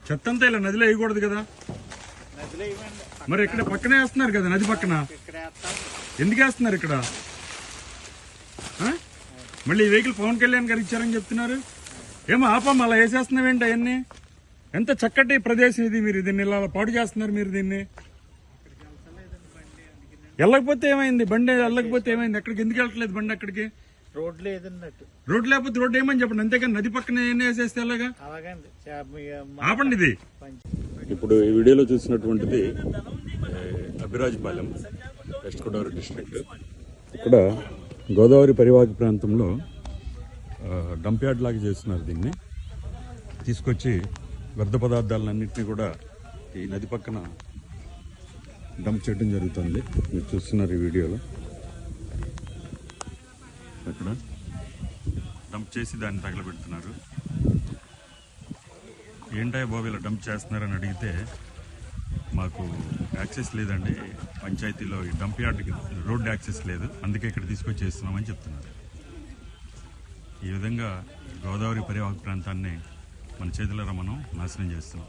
చెత్త అంతా ఇలా నదిలో వేయకూడదు కదా. మరి ఇక్కడ పక్కనే వేస్తున్నారు కదా, నది పక్కన ఎందుకు వేస్తున్నారు ఇక్కడ? మళ్ళీ ఈ వెహికల్ పవన్ కళ్యాణ్ గారు ఇచ్చారని చెప్తున్నారు. ఏమో ఆపం అలా వేసేస్తున్నావేంటి అవన్నీ? ఎంత చక్కటి ప్రదేశం ఇది, మీరు దీన్ని ఇలా పాడు చేస్తున్నారు. మీరు దీన్ని వెళ్ళకపోతే ఏమైంది? బండి వెళ్ళకపోతే ఏమైంది? ఎక్కడికి ఎందుకు వెళ్ళట్లేదు బండి? అక్కడికి రోడ్ లేదన్నట్టు. రోడ్ లేకపోతే రోడ్ ఏమని చెప్పండి, అంతేకాని నది పక్కన ఏం వేసేస్తే ఎలాగా? ఆపండి ఇది. ఇప్పుడు ఈ వీడియోలో చూసినటువంటిది అభిరాజ్పాలెం, వెస్ట్ గోదావరి డిస్ట్రిక్ట్. ఇక్కడ గోదావరి పరివాహక ప్రాంతంలో డంప్ యార్డ్ లాగా చేస్తున్నారు. దీన్ని తీసుకొచ్చి వ్యర్థ పదార్థాలన్నింటినీ కూడా ఈ నది పక్కన డంప్ చేయడం జరుగుతుంది. మీరు చూస్తున్నారు ఈ వీడియోలో. అక్కడ డంప్ చేసి దాన్ని తగలబెడుతున్నారు. ఏంటో బాబు ఇలా డంప్ చేస్తున్నారని అడిగితే, మాకు యాక్సెస్ లేదండి, పంచాయతీలో ఈ డంప్ యార్డ్కి రోడ్ యాక్సెస్ లేదు, అందుకే ఇక్కడ తీసుకొచ్చి చేస్తున్నామని చెప్తున్నారు. ఈ విధంగా గోదావరి పరివాహక ప్రాంతాన్ని మన చేతులారా మనం నాశనం చేస్తున్నాం.